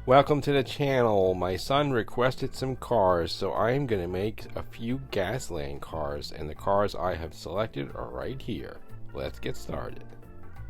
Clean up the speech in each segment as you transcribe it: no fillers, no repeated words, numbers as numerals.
Welcome to the channel. My son requested some cars, so I am going to make a few Gasland cars, and the cars I have selected are right here. Let's get started.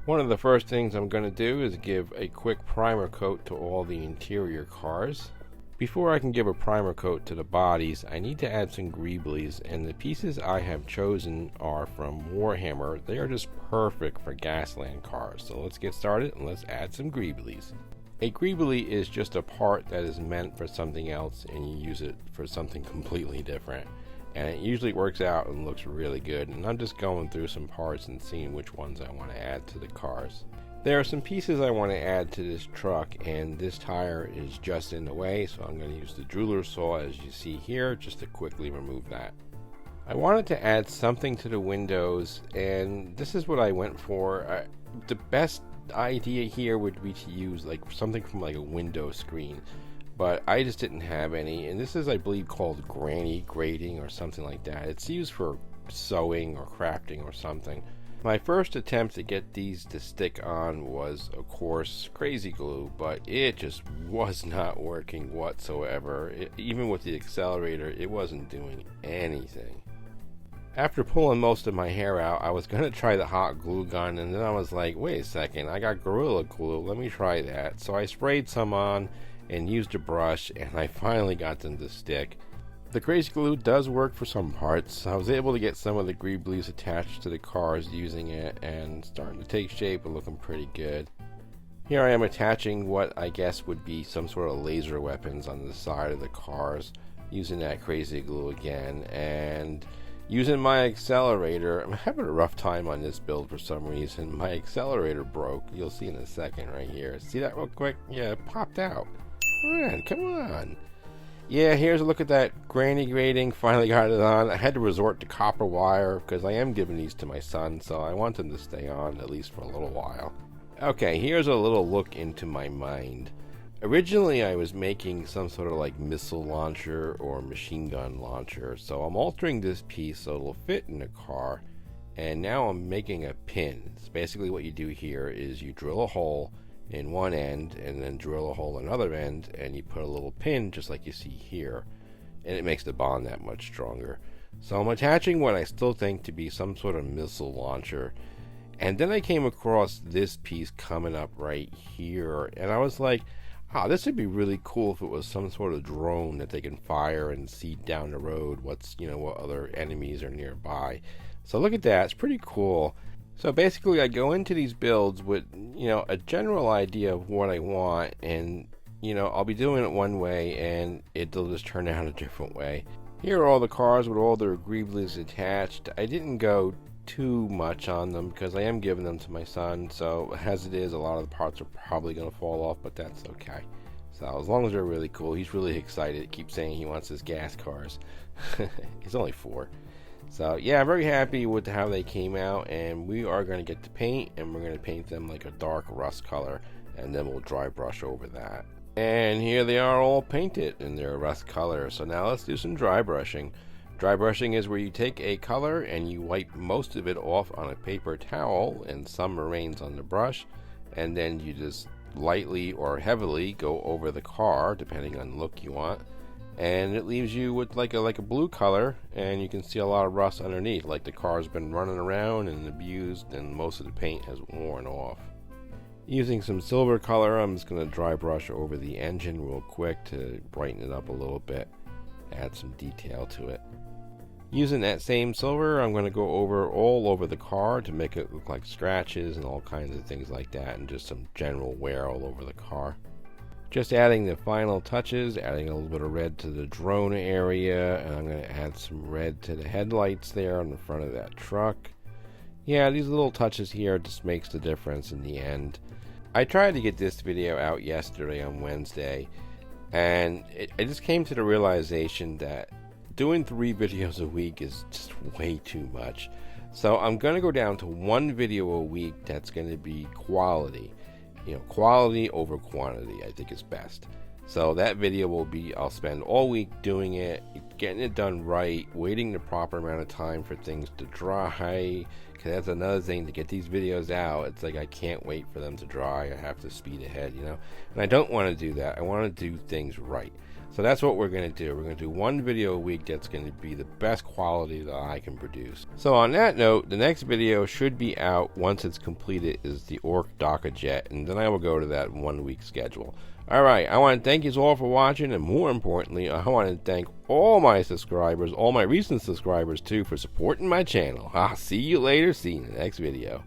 One of the first things I'm going to do is give a quick primer coat to all the interior cars. Before I can give a primer coat to the bodies, I need to add some greeblies, and the pieces I have chosen are from Warhammer. They are just perfect for Gasland cars, so let's get started and let's add some greeblies. A greebly is just a part that is meant for something else and you use it for something completely different, and it usually works out and looks really good. And I'm just going through some parts and seeing which ones I want to add to the cars. There are some pieces I want to add to this truck, and this tire is just in the way, so I'm going to use the jeweler saw as you see here just to quickly remove that. I wanted to add something to the windows, and this is what I went for. The best idea here would be to use like something from like a window screen, but I just didn't have any, and this is, I believe, called granny grating or something like that. It's used for sewing or crafting or something. My first attempt to get these to stick on was, of course, crazy glue, but it just was not working whatsoever. Even with the accelerator, it wasn't doing anything. After pulling most of my hair out, I was going to try the hot glue gun, and then I was like, wait a second, I got Gorilla Glue, let me try that. So I sprayed some on and used a brush, and I finally got them to stick. The crazy glue does work for some parts. I was able to get some of the greeblies attached to the cars using it, and starting to take shape and looking pretty good. Here I am attaching what I guess would be some sort of laser weapons on the side of the cars, using that crazy glue again, and using my accelerator. I'm having a rough time on this build for some reason. My accelerator broke. You'll see in a second right here. See that real quick? Yeah, it popped out. Come on. Yeah, here's a look at that granny grating. Finally got it on. I had to resort to copper wire because I am giving these to my son, so I want them to stay on at least for a little while. Okay, here's a little look into my mind. Originally, I was making some sort of like missile launcher or machine gun launcher, so I'm altering this piece so it'll fit in the car, and now I'm making a pin. So basically what you do here is you drill a hole in one end and then drill a hole in another end, and you put a little pin just like you see here, and it makes the bond that much stronger. So I'm attaching what I still think to be some sort of missile launcher, and then I came across this piece coming up right here, and I was like, this would be really cool if it was some sort of drone that they can fire and see down the road what other enemies are nearby. So look at that, it's pretty cool. So basically I go into these builds with, a general idea of what I want, and, I'll be doing it one way and it'll just turn out a different way. Here are all the cars with all their greeblies attached. I didn't go too much on them because I am giving them to my son, so as it is, a lot of the parts are probably going to fall off, but that's okay. So as long as they're really cool, he's really excited. He keeps saying he wants his gas cars. He's only 4. So yeah, I'm very happy with how they came out, and we are going to get to paint, and we're going to paint them like a dark rust color, and then we'll dry brush over that. And here they are all painted in their rust color. So now let's do some dry brushing. Dry brushing is where you take a color and you wipe most of it off on a paper towel, and some remains on the brush, and then you just lightly or heavily go over the car depending on the look you want, and it leaves you with like a blue color, and you can see a lot of rust underneath, like the car's been running around and abused and most of the paint has worn off. Using some silver color, I'm just going to dry brush over the engine real quick to brighten it up a little bit, add some detail to it. Using that same silver, I'm going to go all over the car to make it look like scratches and all kinds of things like that, and just some general wear all over the car. Just adding the final touches, adding a little bit of red to the drone area, and I'm going to add some red to the headlights there on the front of that truck. Yeah, these little touches here just makes the difference in the end. I tried to get this video out yesterday on Wednesday, and I just came to the realization that doing 3 videos a week is just way too much. So I'm going to go down to 1 video a week that's going to be quality. Quality over quantity, I think, is best. So that video will be, I'll spend all week doing it, getting it done right, waiting the proper amount of time for things to dry, because that's another thing, to get these videos out, it's like I can't wait for them to dry. I have to speed ahead, you know, and I don't want to do that. I want to do things right. So that's what we're going to do. We're going to do one video a week that's going to be the best quality that I can produce. So on that note, the next video should be out once it's completed is the Orc Docker Jet, and then I will go to that 1 week schedule. Alright, I want to thank you all for watching, and more importantly, I want to thank all my subscribers, all my recent subscribers too, for supporting my channel. I'll see you later. See you in the next video.